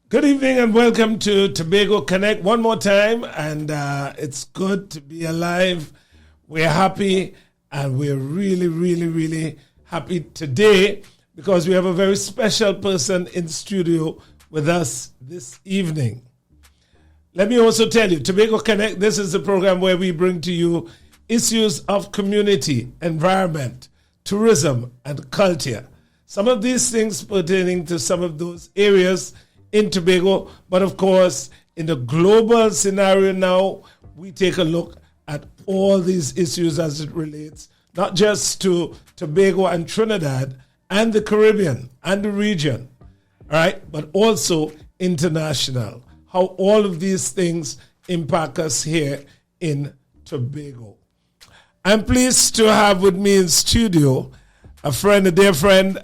Good evening and welcome to Tobago Connect one more time, and it's good to be alive. We're happy, and we're really happy today because we have a very special person in studio with us this evening. Let me also tell you, Tobago Connect, this is the program where we bring to you issues of community, environment, tourism, and culture. Some of these things pertaining to some of those areas in Tobago, but of course, in the global scenario now, we take a look at all these issues as it relates, not just to Tobago and Trinidad and the Caribbean and the region, all right, but also international, how all of these things impact us here in Tobago. I'm pleased to have with me in studio a dear friend,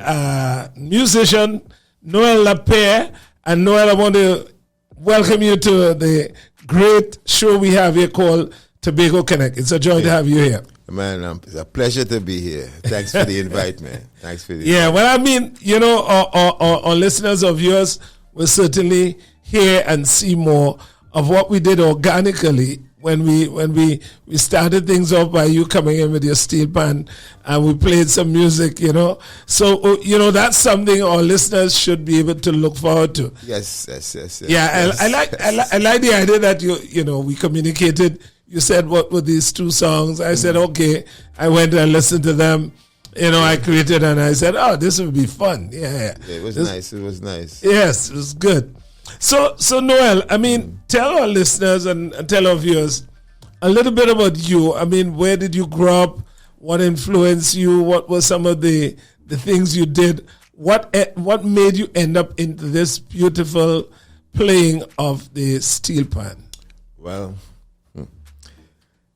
musician, Noel Pierre. And Noel, I want to welcome you to the great show we have here called Tobago Connect. It's a joy to have you here. Man, it's a pleasure to be here. Thanks for the invite, man. Thanks for the invite. Well, I mean, you know, our listeners of yours will certainly hear and see more of what we did organically when we started things off by you coming in with your steel pan and we played some music, you know. So, you know, that's something our listeners should be able to look forward to. Yes. Yeah, I like the idea that you know, we communicated. You said, what were these two songs? I said, okay. I went and listened to them. You know, I created and I said, oh, this would be fun. Yeah, it was nice. It was nice. Yes, it was good. So Noel, I mean, tell our listeners and tell our viewers a little bit about you. I mean, where did you grow up? What influenced you? What were some of the things you did? What made you end up into this beautiful playing of the steel pan? Well,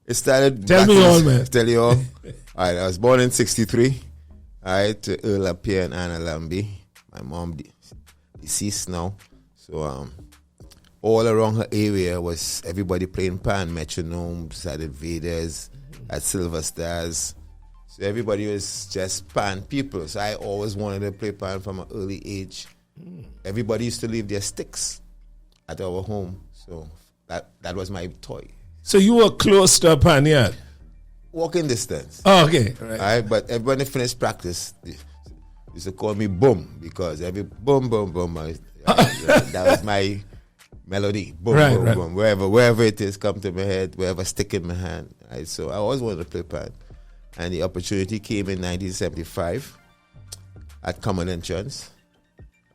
it started. Tell me all, man. Tell you all. All right, I was born in '63. All right, to Earl Pierre and Anna Lambie. My mom deceased now. So all around her area was everybody playing pan, metronomes, at Invaders, at Silver Stars. So everybody was just pan people. So I always wanted to play pan from an early age. Everybody used to leave their sticks at our home. So that was my toy. So you were close to a pan yard? Walking distance. Oh, okay. Right. All right, but everybody finished practice. They used to call me Boom because every boom. That was my melody. Boom, right. boom. Wherever it is, come to my head, wherever stick in my hand. Right? So I always wanted to play pan. And the opportunity came in 1975 at Common Entrance.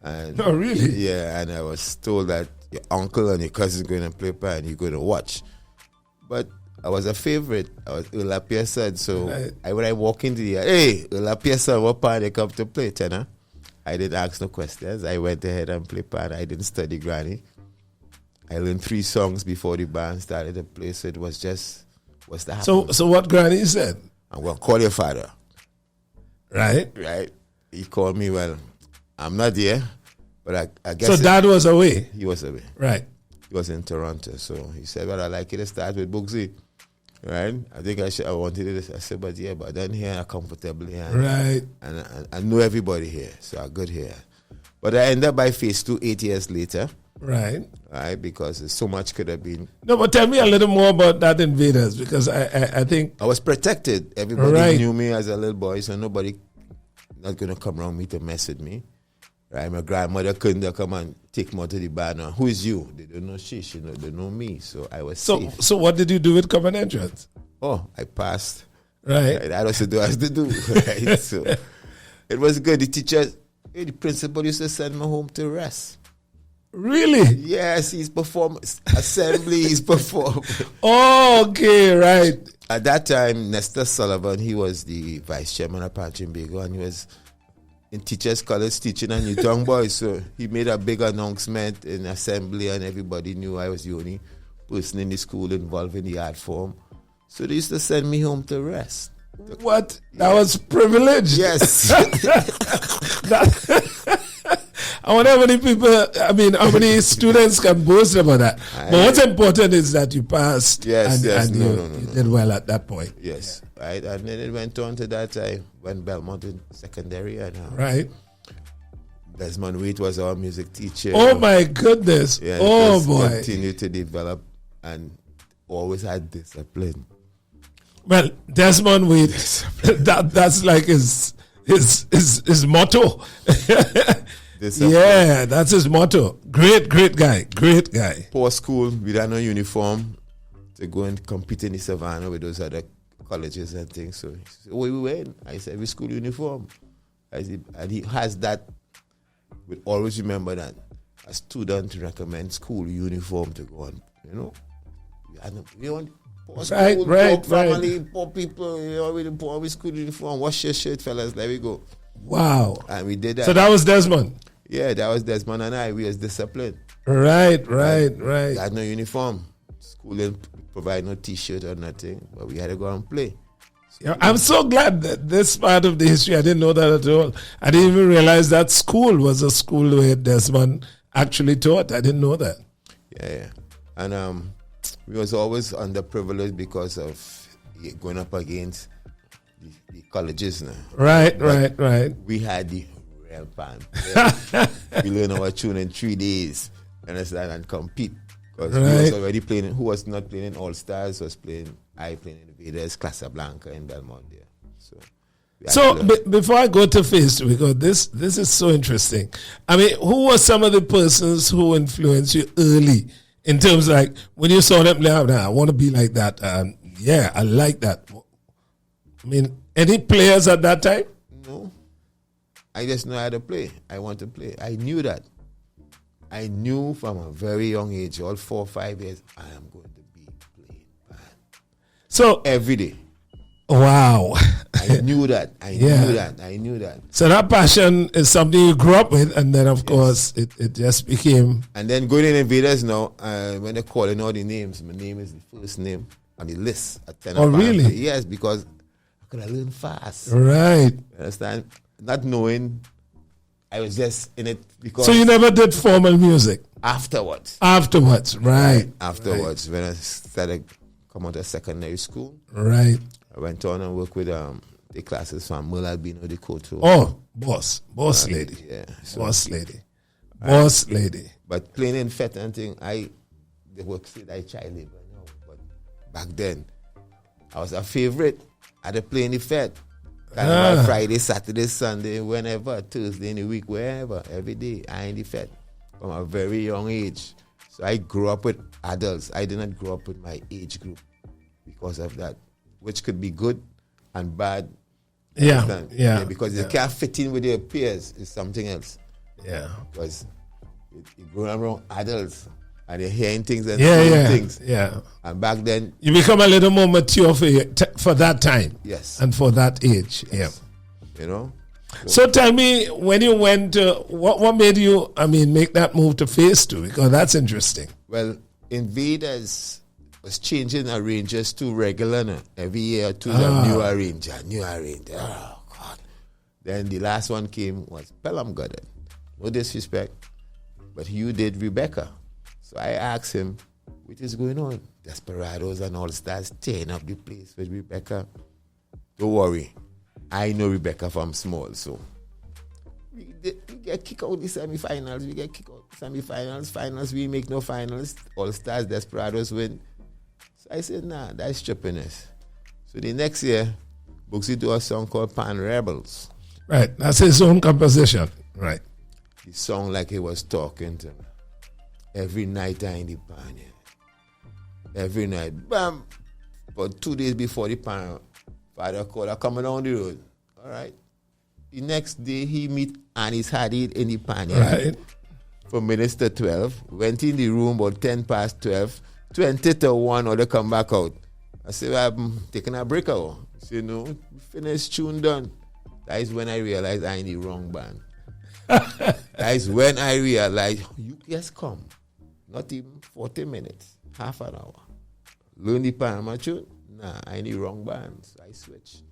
And oh, really? Yeah, and I was told that your uncle and your cousin going to play pan, you're going to watch. But I was a favorite. I was Earl Pierre's son. So right. When I walk into the hey, Earl Pierre's son, what pan they come to play, tenor? I didn't ask no questions. I went ahead and played pan. I didn't study granny. I learned 3 songs before the band started to play, so it was just what's that. So what granny said? I'm going to call your father. Right. He called me, well, I'm not there, but I guess. So dad was away? He was away. Right. He was in Toronto, so he said, well, I'd like you to start with Bugsy. Right, I think I wanted it. I said, but I done here comfortably, and I know everybody here, so I'm good here. But I ended up by phase 2 8 years later. Right, because so much could have been. No, but tell me a little more about that Invaders, because I think I was protected. Everybody knew me as a little boy, so nobody not gonna come around me to mess with me. Right, my grandmother couldn't come and take me to the bar. Now, who is you? They don't know she they know me. So I was safe. So what did you do with Common Entrance? Oh, I passed. Right. That was to do as to do. Right. So it was good. The teachers, the principal used to send me home to rest. Really? Yes, he's performing. Assembly, he's performing. Oh, okay, right. At that time, Nestor Sullivan, he was the vice chairman of Pannist, and he was in Teachers College teaching a new young boys. So he made a big announcement in assembly, and everybody knew I was the only person in the school involved in the art form. So they used to send me home to rest. What? That was privilege. Yes. I wonder how many people, how many students can boast about that. But what's important is that you passed and you did well at that point. Yes. Right. And then it went on to that. I went Belmont in secondary. And, right. Desmond Waite was our music teacher. Oh my goodness. Yeah, Oh boy. Continued to develop and always had discipline. Well, Desmond Waite, that's like his motto. Yeah, that's his motto. Great guy. Post school, we had no uniform to go and compete in the Savannah with those other colleges and things. So he said, where we went? I said, every school uniform. And he has that. We always remember that a student recommend school uniform to go on. We want poor school, poor family, poor people, with poor with school uniform. Wash your shirt, fellas. There we go. Wow. And we did that. So that was Desmond. Yeah, that was Desmond and I. We was disciplined. Right. We had no uniform. School didn't provide no T-shirt or nothing, but we had to go and play. Yeah, I'm so glad that this part of the history, I didn't know that at all. I didn't even realize that school was a school where Desmond actually taught. I didn't know that. Yeah. And we was always underprivileged because of going up against the colleges now. Right. We had the real pan. We learned our tune in 3 days, understand, and compete. Because we was already playing, who was not playing in All-Stars was playing, I playing in the Vedas, Casablanca in Belmont there. So before I go to phase two, because this is so interesting. I mean, who were some of the persons who influenced you early in terms of like when you saw them play, I want to be like that. Yeah, I like that. I mean, any players at that time? No. I just know how to play. I want to play. I knew that. I knew from a very young age, all 4 or 5 years, I am going to be playing band. So every day. Wow. I knew that. I knew that. So that passion is something you grew up with, and then of course it just became. And then going in Invaders now, when they're calling all the names, my name is the first name on the list at 10. Oh, really? Yes, because I could have learned fast. Right. You understand? Not knowing, I was just in it because. So you never did formal music? Afterwards, right. Afterwards, when I started come out of secondary school. Right. I went on and worked with the classes from Merle Albino, the coach. Oh, boss lady. Yeah. So, boss lady. But playing in Fete and thing, the work said I child labor now. But back then, I was a favorite. I had to play in the Fete. Friday, Saturday, Sunday, whenever, Thursday in the week, wherever, every day, I in the Fete from a very young age. So I grew up with adults. I did not grow up with my age group because of that, which could be good and bad. Yeah. Because you can't fit in with your peers is something else. Yeah. Because you go around adults and you're hearing things and seeing things. Yeah. And back then, you become a little more mature for that time. Yes. And for that age. Yes. Yeah. You know? So tell me, when you went, what made you, make that move to phase two? Because that's interesting. Well, Invaders was changing arrangers to regular now. Every year or two, new arranger. Oh, God. Then the last one came was Pelham Goddard. No disrespect, but you did Rebecca. So I asked him, what is going on? Desperados and All Stars tearing up the place with Rebecca. Don't worry. I know Rebecca from small, so we get kicked out the semi-finals. We get kicked out semi-finals, finals. We make no finals. All Stars, Desperados win. So I said, nah, that's trippiness. So the next year, Booksy do a song called Pan Rebels. Right, that's his own composition. Right. The song like he was talking to me. Every night I in the pan, every night. Bam! But 2 days before the pan, father called, I coming down the road. All right. The next day he meet Anis Hadid in the pan. Right. From Minister 12. Went in the room about 10 past 12. 20 to 1 or they come back out. I said, well, I'm taking a break out. He said, no, finished, tune done. That is when I realized I in the wrong band. That is when I realized, you just come. Not even 40 minutes, half an hour. Learn the Panama tune? Nah, I in the wrong band. So I switched.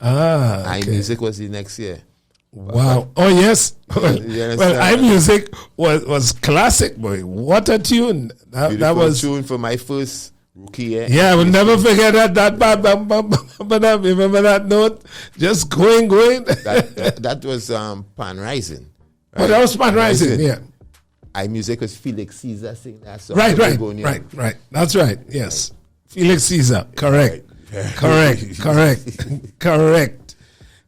Okay. iMusic was the next year. Wow. Oh, yes. Well, iMusic was classic, boy. What a tune. That was tune for my first rookie year. Yeah, I will never forget that. Remember that note? Just going. That was Pan Rising. But that was Pan Rising, yeah. I music was Felix Caesar singing that song. Right. That's right. Yes. Felix Caesar. Correct. Right. Correct.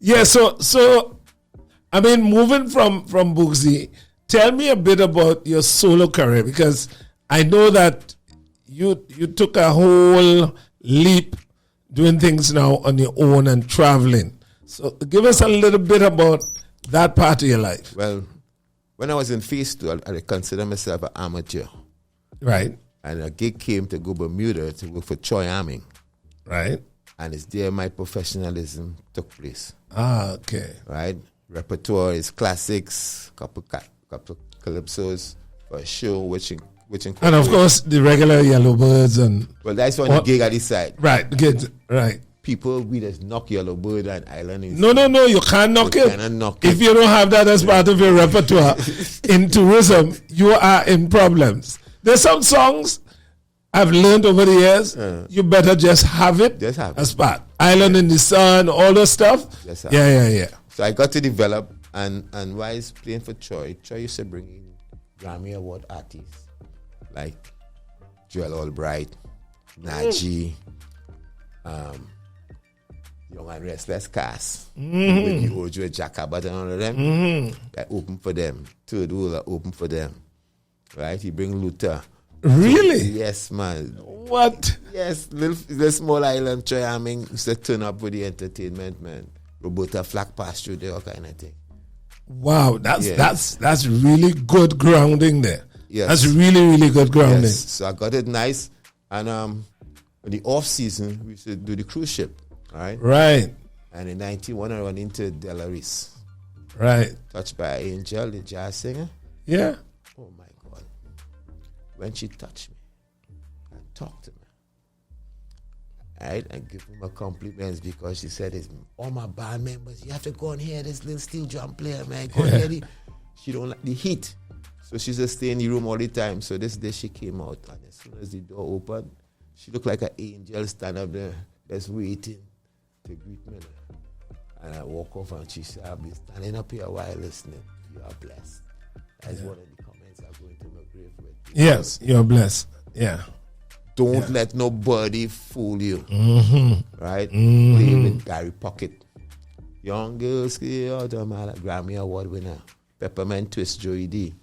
Yeah, so I mean, moving from Boogsy, tell me a bit about your solo career, because I know that you took a whole leap doing things now on your own and traveling. So give us a little bit about that part of your life. Well, when I was in phase 2, I consider myself an amateur. Right. And a gig came to go Bermuda to work for Troy Arming. Right. And it's there my professionalism took place. Okay. Right. Repertoire is classics, couple calypsos for a show, which and of course the regular Yellowbirds and. Well, that's on the gig I decide. Right. Good. Right. People, we just knock Yellowbird and Island. No, you can't knock it. Cannot knock if you don't have that as part of your repertoire in tourism, you are in problems. There's some songs I've learned over the years. You better just have it as part. Island in the Sun, all the stuff. Yeah. So I got to develop, and while I was playing for Troy used to bring in Grammy Award artists like Joel Albright, Najee, Young and Restless Cass, with the Ojo Jack Abbott and all of them. I open for them. Third World open for them. Right? He bring Luther. Really? Yes, man. What? Yes, little small island Troy Arming used to turn up with the entertainment, man. Roberta Flack passed through there, all kind of thing. Wow, that's really good grounding there. Yes. That's really, really good grounding. Yes. So I got it nice. And in the off season, we used to do the cruise ship. Right. And in 91, I went into Delaris. Right. Touched by Angel, the jazz singer. Yeah. Oh my God. When she touched me and talked to me, right, and give me my compliments, because she said, "It's all my band members, you have to go and hear this little steel drum player, man. Go and hear she don't like the heat." So she just stay in the room all the time. So this day she came out, and as soon as the door opened, she looked like an angel stand up there, just waiting to greet me. And I walk off, and she said, "I've been standing up here a while listening. You are blessed." That's one of the comments I'm going to my grave with. Yes, you're blessed. Yeah. Don't let nobody fool you. Right? Play with Gary Pocket. Young girls, Grammy Award winner. Peppermint Twist, Joey D.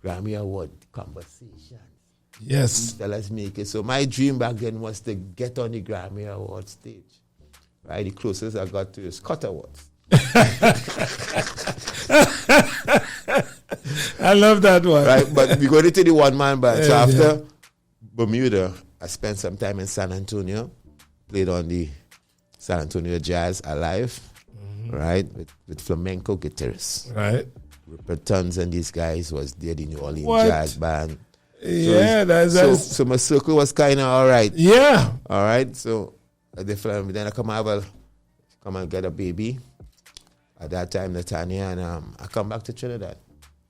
Grammy Award, Conversations. Yes. Let's make it. So my dream back then was to get on the Grammy Award stage. Right? The closest I got to is Scott Awards. I love that one. Right? But we got into the one-man band. So after Bermuda, I spent some time in San Antonio, played on the San Antonio Jazz Alive, right, with flamenco guitarists. Right. Rupert Tons and these guys was there, the New Orleans Jazz Band. So my circle was kind of all right. Yeah. All right. So then I come and get a baby. At that time, Netanya, and I come back to Trinidad.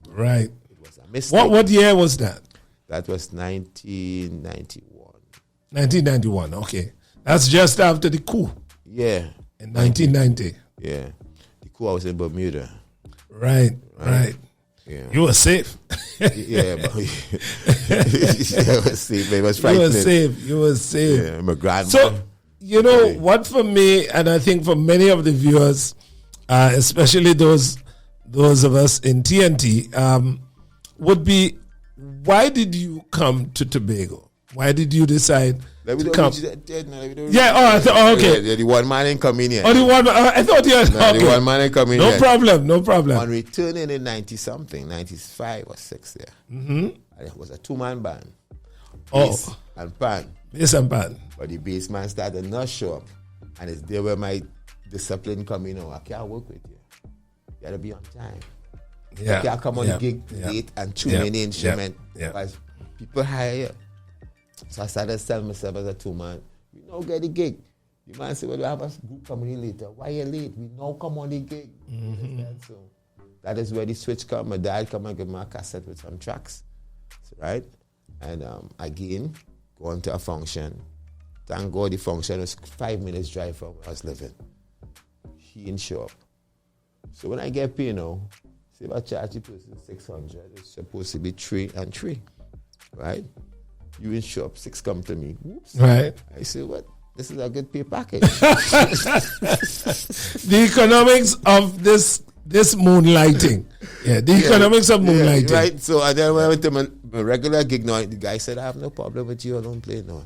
Right. It was a mistake. What year was that? That was 1991. 1991, okay. That's just after the coup. Yeah. In 1990. Yeah. The coup, I was in Bermuda. Right. Yeah. You were safe. Yeah, but I was safe. It was frightening. You were safe. Yeah, my grandma. So, what for me, and I think for many of the viewers, especially those of us in TNT, would be, why did you come to Tobago? Why did you decide to come? Yeah, okay. Yeah, the one man ain't coming yet. Oh, the one man, I thought you had, okay. The one man ain't coming yet. No problem. On returning in 90-something, 95 or 6 there. And it was a two-man band. Bass and pan. Bass and pan. But the bass man started not show up. And it's there where my discipline come in. I can't work with you. You gotta be on time. Yeah. You can't come on the gig late and tune in the instrument. Because people hire you. So I started selling myself as a two-man. We now get the gig. The man said, well, we have a group coming in later. Why you late? We now come on the gig. So that is where the switch come. My dad come and give me a cassette with some tracks. Right? And again, go on to a function. Thank God the function was 5 minutes drive from where I was living. He didn't show up. So when I get paid now, say if I charge the person 600, it's supposed to be 3 and 3, right? You in shop, 6 come to me. Whoops. Right. I say, what? This is a good pay package. The economics of this moonlighting. Yeah, the economics of moonlighting. Yeah, right. So and then when I went to my regular gig now, the guy said, I have no problem with you, I don't play now.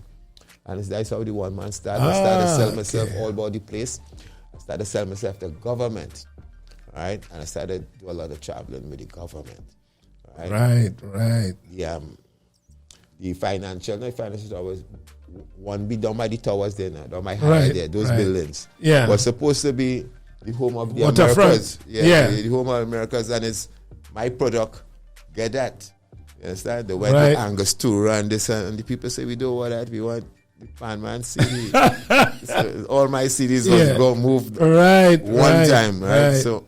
And that's how the one man started. I started to sell myself all about the place. I started to sell myself to government. Right? And I started to do a lot of traveling with the government. Right. The financial towers, one be down by the towers there now, down by high there, those buildings. Yeah. Was supposed to be the home of the Waterfront. Americas. Yeah. The home of Americas, and it's my product. Get that. You understand? They went to Angus tour and this, and the people say, we don't want that, we want the Panman CD. So all my CDs was go moved one time, right? So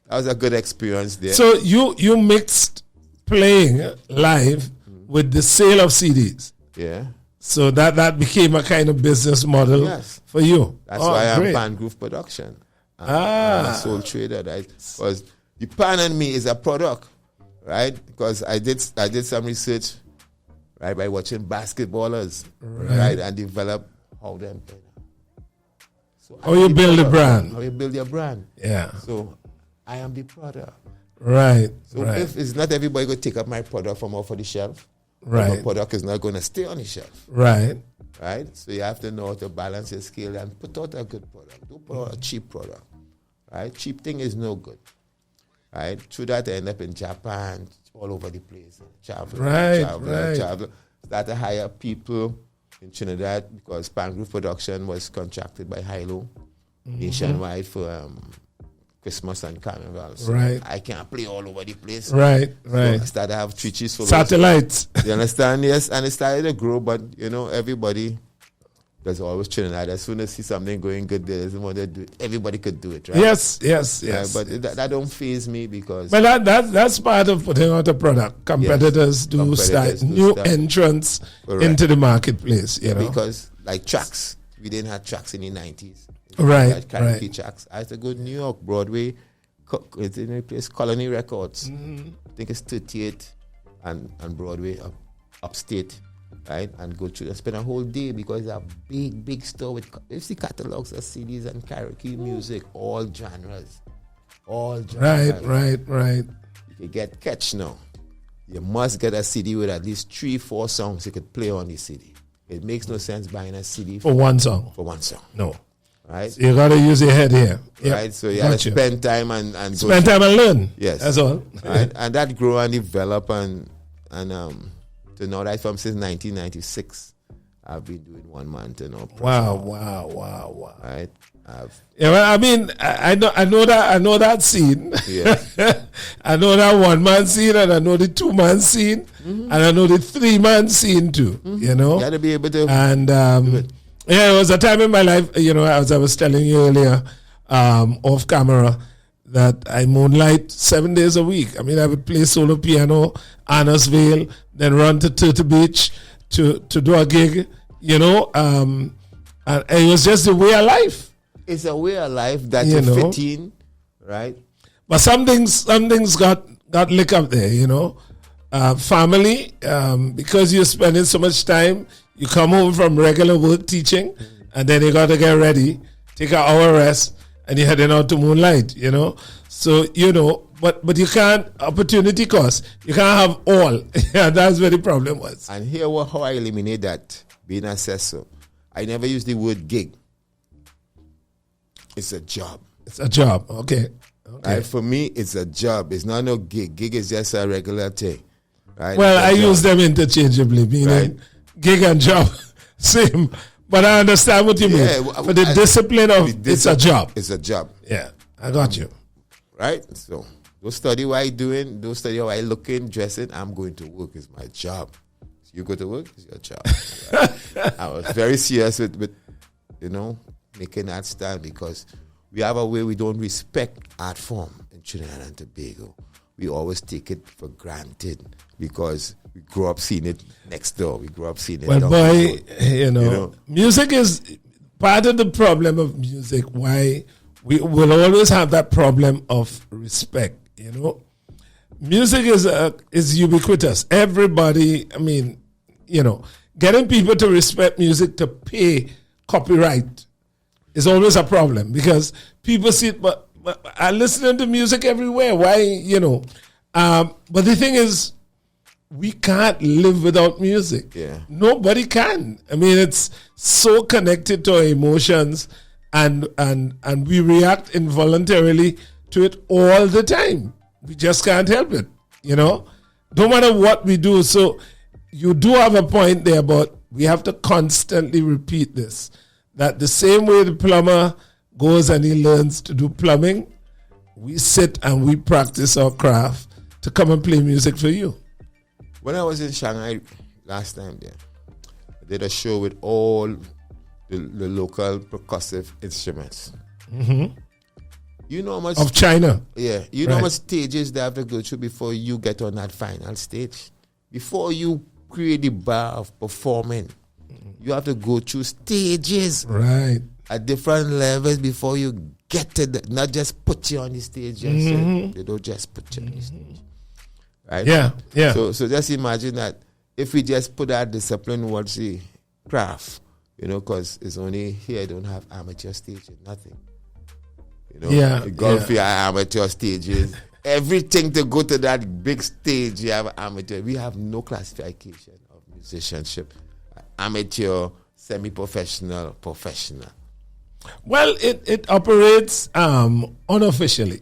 that was a good experience there. So you mixed playing live with the sale of CDs. Yeah. So that became a kind of business model for you. That's why I'm Pan Groove Production. I'm a sole trader, right? Because the Pan and me is a product, right? Because I did some research, right, by watching basketballers, right, and develop how them play. So how you build a brand. How you build your brand. Yeah. So I am the product. Right. So if it's not everybody going to take up my product from off of the shelf, my product is not going to stay on the shelf. Right. So you have to know how to balance your scale and put out a good product. Don't put out a cheap product. Right? Cheap thing is no good. Right? Through that, I end up in Japan, all over the place. Travel. Start to hire people in Trinidad because Pan Groove Production was contracted by Hilo nationwide for Christmas and Carnival. So I can't play all over the place. So I started to have treaties for satellites. You understand? Yes. And it started to grow, but everybody, there's always Trinidad. As soon as see something going good, there doesn't want to do it. Everybody could do it, right? Yes. But that don't faze me because... But that's part of putting out a product. Competitors start new entrants into the marketplace, you know. Because like tracks, we didn't have tracks in the 90s. Karaoke tracks. I had to go to New York, Broadway, it's in a place, Colony Records. I think it's 38 and Broadway upstate, right? And go through and spend a whole day because it's a big store with catalogs of CDs and karaoke music, all genres. Right. You can catch now. You must get a CD with at least 3-4 songs you could play on the CD. It makes no sense buying a CD for one song. No. Right? So you got to use your head here. Right? So you have to spend time and spend time and learn. Yes. That's all. Right? And that grow and develop and to know that from since 1996, I've been doing one man to know. Wow. Right? I mean, I know that scene. Yeah. I know that one man scene, and I know the 2 man scene, and I know the 3 man scene too. You know, you got to be able to. And it was a time in my life. As I was telling you earlier, off camera, that I moonlight 7 days a week. I mean, I would play solo piano, Annisvale, then run to Turtle Beach to do a gig. And it was just the way of life. It's a way of life that you fit in, right? But some things got lick up there, family, because you're spending so much time, you come home from regular work teaching, and then you got to get ready, take an hour rest, and you're heading out to moonlight, So, but you can't, opportunity cost, you can't have all. Yeah, that's where the problem was. And here how I eliminate that, being a assessor. I never use the word gig. It's a job. It's a job, okay. Right? For me, it's a job. It's not no gig. Gig is just a regular thing. Right? Well, I use them interchangeably, meaning gig and job, same. But I understand what you mean. For the discipline of it's a job. It's a job. Yeah, I got you. Right? So, don't study what I'm doing. Don't study how I looking, dressing. I'm going to work. It's my job. So you go to work, it's your job. Right? I was very serious with making that stand because we have a way we don't respect art form in Trinidad and Tobago. We always take it for granted because we grew up seeing it next door. We grew up seeing it. Well, boy, music is part of the problem of music. Why we will always have that problem of respect. music is ubiquitous. Everybody, I mean, you know, getting people to respect music to pay copyright is always a problem because people see it, but I listen to music everywhere. Why, you know? But the thing is, we can't live without music. Yeah. Nobody can. I mean, it's so connected to our emotions, and we react involuntarily to it all the time. We just can't help it, you know? No matter what we do. So you do have a point there, but we have to constantly repeat this. That the same way the plumber goes and he learns to do plumbing, we sit and we practice our craft to come and play music for you. When I was in Shanghai last time there, I did a show with all the local percussive instruments. Mm-hmm. You know how much... Of China. Yeah. You know how much stages they have to go through before you get on that final stage? Before you create the bar of performing, you have to go through stages. Right. At different levels before you get to not just put you on the stage. They don't just put you on the stage. Right? Yeah, yeah. So just imagine that if we just put that discipline towards the craft, you know, because it's only here I don't have amateur stages, nothing. You know, the golf here amateur stages. Everything to go to that big stage, you have amateur. We have no classification of musicianship. Amateur, semi-professional, professional. Well, it operates unofficially.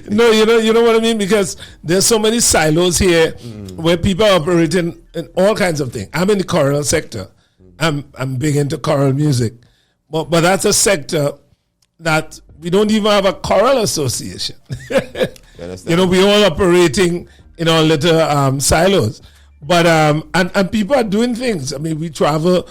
No, you know what I mean? Because there's so many silos here where people are operating in all kinds of things. I'm in the choral sector. I'm big into choral music. But that's a sector that we don't even have a choral association. You know, we're all operating in our little silos. But and people are doing things. I mean, we travel.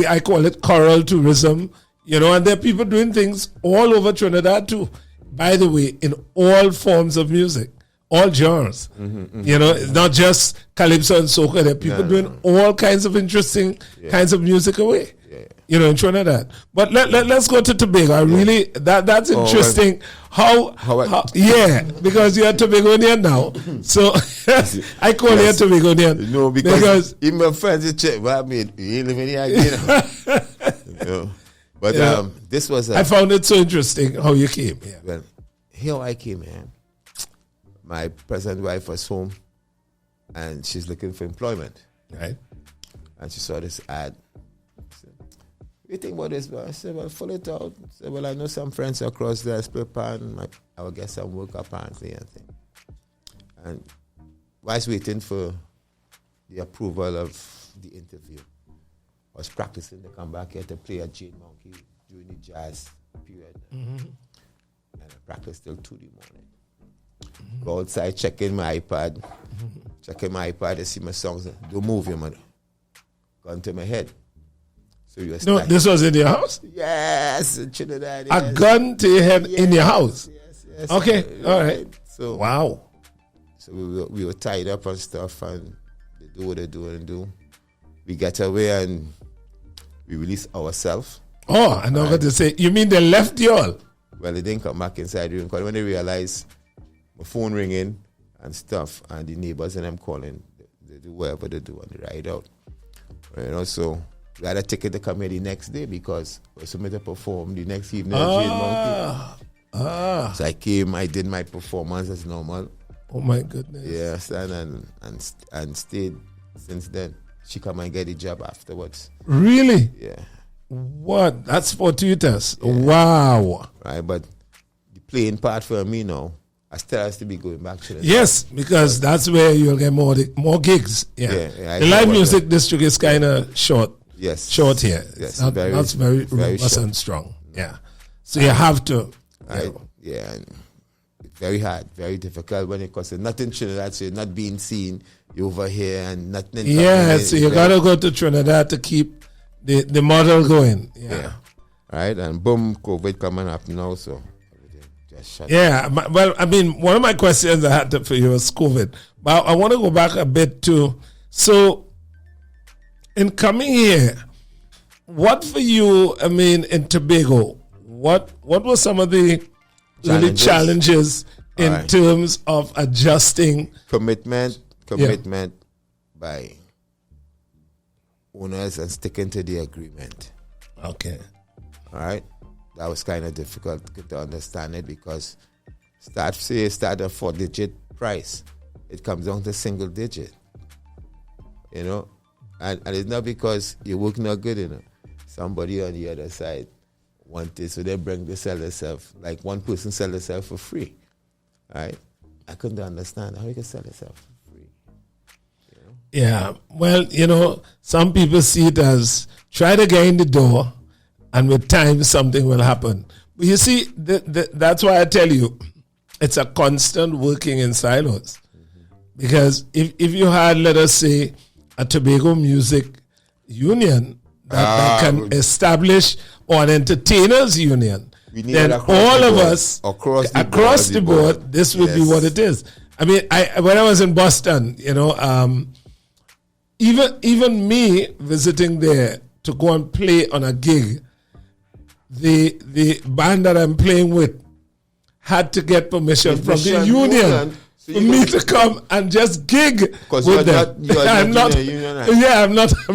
I call it choral tourism. You know, and there are people doing things all over Trinidad too. By the way, in all forms of music, all genres. You know, it's not just calypso and soca. There are people doing all kinds of interesting kinds of music away. You know, in Trinidad. But let's go to Tobago. I really that's interesting. How because you're a Tobagonian now. So I call you a Tobagonian. No, because even my friends check, well, I mean, you ain't living here again. You know? But this was I found it so interesting how you came here. Well, here I came here. My present wife was home and she's looking for employment. Right. And she saw this ad. You think about this? I said, well, fill it out. I said, well, I know some friends across there, split pan. I will get some work apparently and thing. And whilst waiting for the approval of the interview, I was practicing to come back here to play at Jane Monkey during the jazz period. And I practiced till 2 in the morning. Go outside, checking my iPad. Checking my iPad to see my songs. Don't move your mother. Gun to my head. So you no, this was in your house? Yes, in Trinidad. Yes. A gun to your head in your house? Yes. Okay, all right. So wow. So we were tied up and stuff, and they do what they do and do. We get away and we release ourselves. Oh, I know what to say. You mean they left you all? Well, they didn't come back inside the room because when they realized my phone ringing and stuff, and the neighbors and them calling, they do whatever they do and they ride out. You know, so we had a ticket to come here the next day because we were supposed to perform the next evening at Jane Monkey. So I came, I did my performance as normal. Oh my goodness. Yes, and stayed since then. She come and get the job afterwards. Really? Yeah. What? That's fortuitous. Yeah. Wow. Right, but the playing part for me now, I still has to be going back to the yes, because that's where you'll get more gigs. Yeah. The live music district is kind of short. Yes. Short here. Yes. That's very robust and strong. Yeah. So you have to. Yeah. And very hard, very difficult when it costs nothing Trinidad, so you're not being seen. You're over here and nothing. Yeah, so you got to go to Trinidad to keep the model going. Yeah. Right, and boom, COVID coming up now, so everything just shut down. Well, I mean, one of my questions I had for you was COVID, but I want to go back a bit too. So, in coming here, what for you, I mean, in Tobago, what were some of the challenges in terms of adjusting commitment by owners and sticking to the agreement. Okay. All right. That was kind of difficult to understand it because start a 4-digit price. It comes down to single digit. You know? And it's not because your work not good enough. Somebody on the other side want it, so they bring the seller self. Like one person sell themselves for free. Right? I couldn't understand how you can sell yourself for free. You know? Yeah. Well, you know, some people see it as try to get in the door and with time something will happen. But you see, that's why I tell you, it's a constant working in silos. Mm-hmm. Because if you had, let us say, a Tobago Music Union that can establish, or an entertainers union, then all of us across the board, this would be what it is. I mean, when I was in Boston, you know, even me visiting there to go and play on a gig, the band that I'm playing with had to get permission from the union for me to come and just gig with them. I'm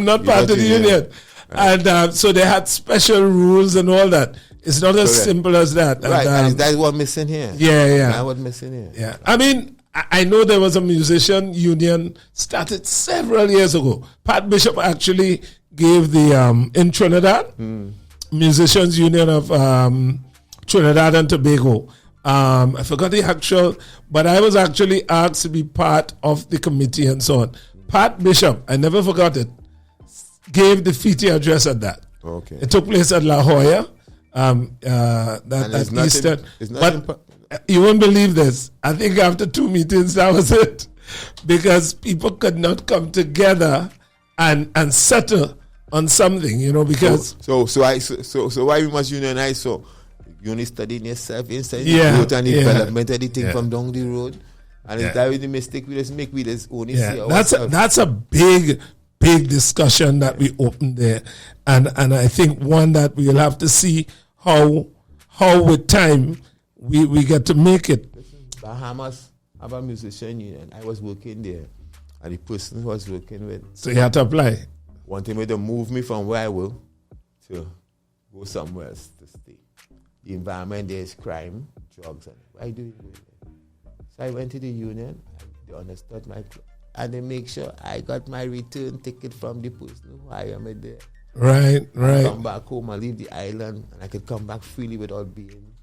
not part of the union. Right. And so they had special rules and all that. It's not as simple as that. Right, and that's what's missing here. Yeah. That's what's missing here. Yeah. I mean, I know there was a musician union started several years ago. Pat Bishop actually gave the, in Trinidad, Musicians Union of Trinidad and Tobago. I forgot the actual, but I was actually asked to be part of the committee and so on. Pat Bishop, I never forgot it, gave the FITI address at that. Okay. It took place at La Jolla, that Eastern. But you won't believe this. I think after 2 meetings, that was it. Because people could not come together and settle on something, you know, because... So why we must unionize? So you only studying yourself inside the growth and development, anything from down the road. And it's that with the mistake we just make, we just only see ourselves. That's a big discussion that we opened there, and I think one that we'll have to see how with time we get to make it. Bahamas have a musician union. I was working there, and the person who I was working with, so you had to apply, wanted me to move me from where I were to go somewhere else to stay. The environment there is crime, drugs, and why do you do it? So I went to the union, and they understood and they make sure I got my return ticket from the person who I am there. Right. I come back home, I leave the island, and I could come back freely without being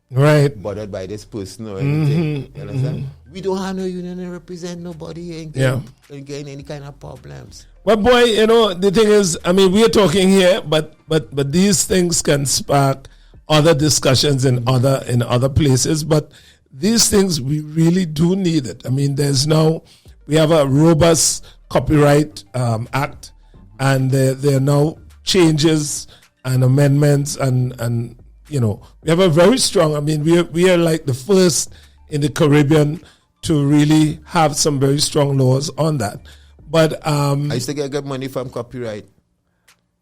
bothered by this person or anything. You understand? We don't have no union and represent nobody and getting any kind of problems. Well, boy, you know, the thing is, I mean, we are talking here, but these things can spark other discussions in other places. But these things, we really do need it. I mean, we have a robust copyright act, and there are now changes and amendments, and you know, we have a very strong. I mean, we are like the first in the Caribbean to really have some very strong laws on that. But I used to get money from copyright.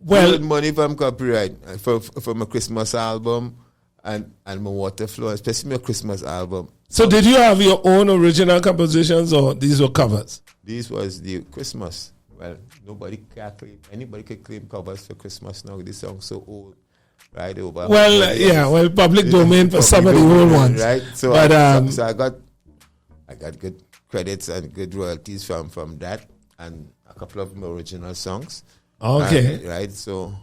Well, money from copyright for my Christmas album and my water flow, especially my Christmas album. So did you have your own original compositions, or these were covers? These was the Christmas. Well, anybody can claim covers for Christmas now. This song's so old, right? Public domain for some of the old ones, right? So, so I got good credits and good royalties from that, and a couple of my original songs. Okay, right. So,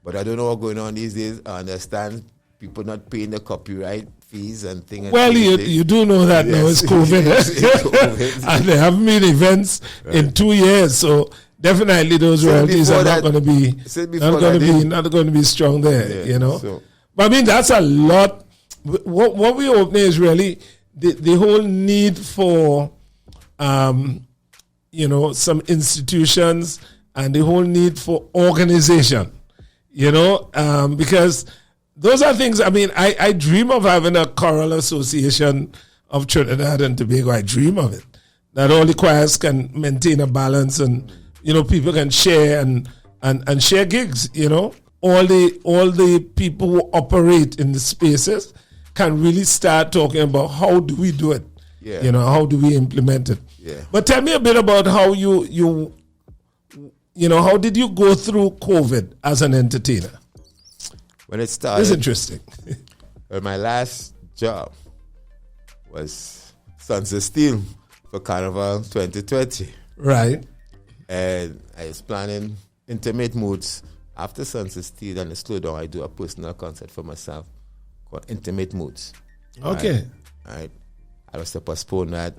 but I don't know what's going on these days. I understand people not paying the copyright fees and things. Well, you do know that now it's COVID. And there haven't been events in 2 years, so definitely those royalties are not going to be strong there. You know, but I mean that's a lot. What we're opening is really the whole need for you know, some institutions and the whole need for organization. You know, because those are things, I mean, I dream of having a choral association of Trinidad and Tobago. I dream of it. That all the choirs can maintain a balance, and, you know, people can share and share gigs, you know. All the people who operate in the spaces can really start talking about how do we do it. Yeah. You know, how do we implement it? Yeah. But tell me a bit about how you know, how did you go through COVID as an entertainer? When it started, It's interesting. well, my last job was Sons of Steel for Carnival 2020. Right. And I was planning intimate moods. After Sons of Steel and the slow down, I do a personal concert for myself called Intimate Moods. Okay. Right. I was to postpone that.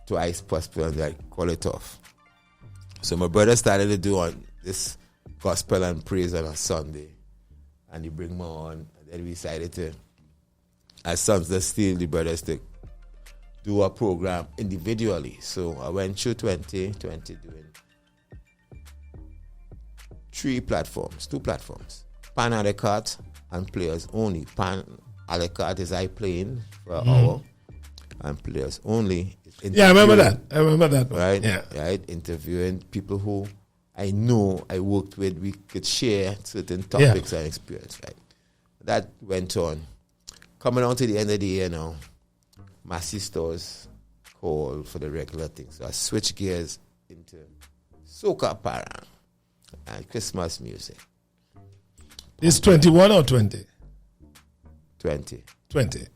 Twice postponed that, call it off. So my brother started to do on this gospel and praise on a Sunday. And he bring me on. And then we decided to, as Sons of Steel, the brothers to do a program individually. So I went through 2020 doing two platforms. Pan a la carte and players only. Pan a la carte is I playing for an hour, and players only. Yeah, I remember that. Right? Yeah. Right? Interviewing people who I know I worked with, we could share certain topics and experience. Right? That went on. Coming on to the end of the year now, Massy Stores called for the regular thing. So I switched gears into soca parang and Christmas music. It's 21 or 20? 20. 20. Right.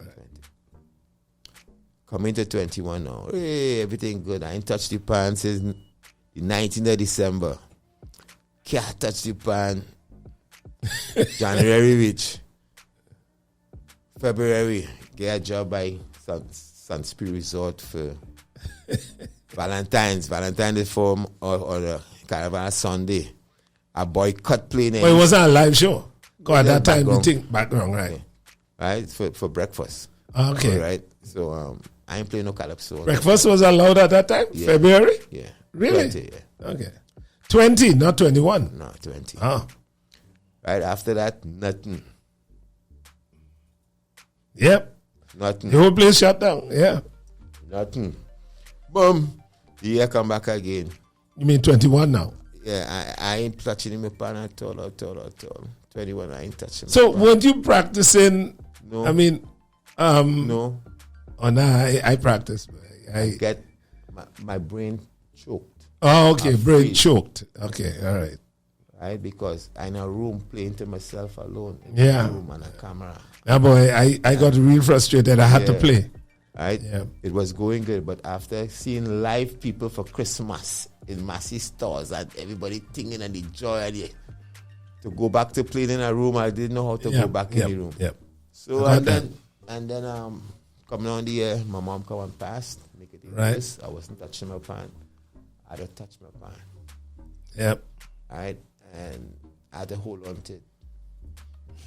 Coming to 21 now. Hey, everything good. I ain't touched the pan since the 19th of December. Can't touch the pan. January reach. February, get a job by Sunspirit Resort for Valentine's Day form or the Carnival Sunday. A boycott playing. Well, it wasn't a live show. Because at that time, background. you think background, right? Right, for breakfast. Okay. Right, so I ain't playing no calypso. Breakfast was allowed at that time? Yeah. February? Yeah. Really? 20, yeah. Okay. 20, not 21. No, 20. Oh. Right after that, nothing. Yep. Nothing. The whole place shut down. Yeah. Nothing. Boom. The year come back again. You mean 21 now? Yeah, I ain't touching him pan at all. 21, I ain't touching him. So weren't you practicing? No. I mean, no. Oh, no, I practice. I get my brain choked. Oh, okay. I'm Brain free. choked. Okay, all right. Right, because I'm in a room playing to myself alone. In Yeah. a room and a camera. Yeah, boy, I got real frustrated. I had to play. Right? Yeah. It was going good, but after seeing live people for Christmas in massive stores and everybody thinking and the joy and to go back to playing in a room, I didn't know how to go back in the room. Yep. So and then coming on the year, my mom come and passed, make it Right. this. I wasn't touching my pan. I don't touch my pan. Yep. Right? And I had to hold on to it.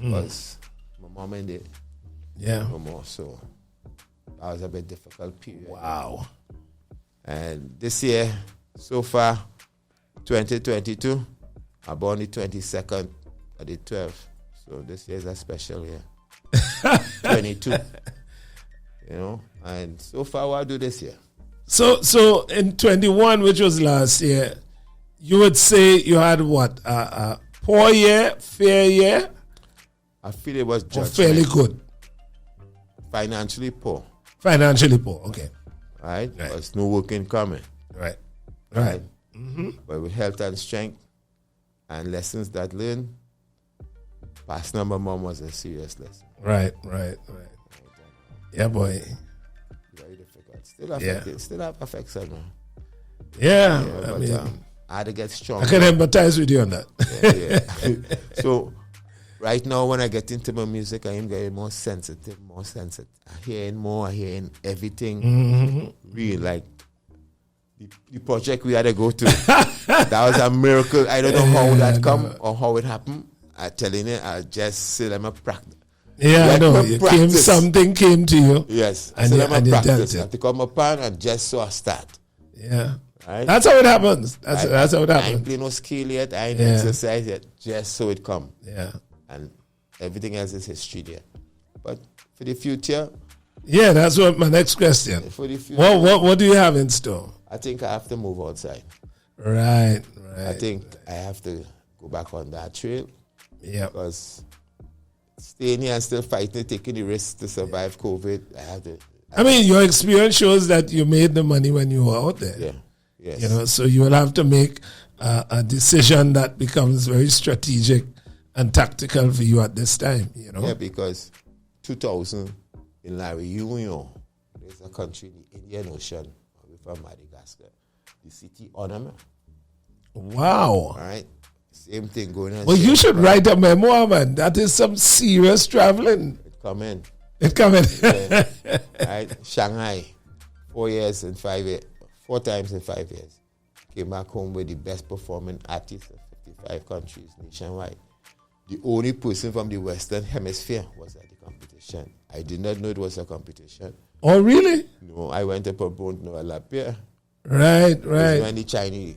Because my mom and it Yeah. no more. So that was a bit difficult period. Wow. And this year, so far, 2022, I'm born the 22nd of the 12th. So this year is a special year. 22. You know, and so far, what I do this year? So in 21, which was last year, you would say you had what? A poor year, fair year, I feel it was or judgment. fairly good? Financially poor. Financially poor. Okay. Right? There's no work income. Right. Right? But with health and strength and lessons that learned, passing my mom was a serious lesson. Right. Yeah, boy. Very difficult. Still affected. Still have effects on me. Yeah. But I mean, I had to get strong. I can empathize with you on that. Yeah. So right now when I get into my music, I am getting more sensitive. I hearing everything real. Like the project we had to go to. That was a miracle. I don't know how that come or how it happened. I telling you, I just said I'm a practice. Yeah, Let I know. me Something came to you. Yes. I And said you- I'm a and you practice. dealt it. I pick up my pan and just so I start. Yeah. Right? That's how it happens. That's how it I ain't happens. play no skill yet. I ain't Yeah. exercise yet. Just so it come. Yeah. And everything else is history there. But for the future, Yeah, that's what my next question. for the future, What do you have in store? I think I have to move outside. Right. I think I have to go back on that trail Yeah. because staying here and still fighting, taking the risk to survive COVID. I had to. I mean, your experience shows that you made the money when you were out there. Yeah. Yes. You know, so you will have to make a decision that becomes very strategic and tactical for you at this time. You know. Yeah, because 2000 in La Réunion, there's a country in the Indian Ocean, away from Madagascar. The city honor me. Wow. All right. Same thing going on. Well, you should write a memoir, man. That is some serious traveling. It come in. It coming. Yeah. Right. Shanghai, 4 years and 5 years. 4 times in 5 years. Came back home with the best performing artists of 55 countries nationwide. The only person from the Western Hemisphere was at the competition. I did not know it was a competition. Oh, really? No, I went to promote Noel, Pierre. Right. When the Chinese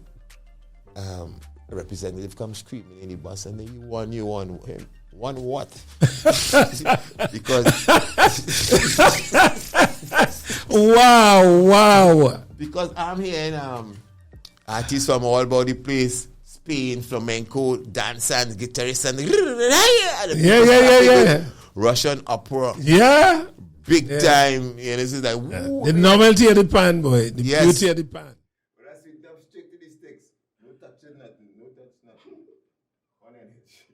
representative comes screaming in the bus and then you won him. Won what? Because wow. Because I'm hearing artists from all over the place, Spain, flamenco, dancers, guitarists, and yeah. Russian opera. Yeah. Big time. You know, this is like the novelty of the pan, boy. The beauty of the pan. But I see them straight to the sticks. No touching nothing. No touch nothing. On an edge.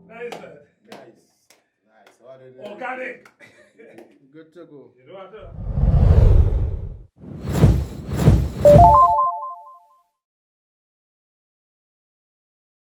Nice, man. Nice. Organic. Good to go. You know what?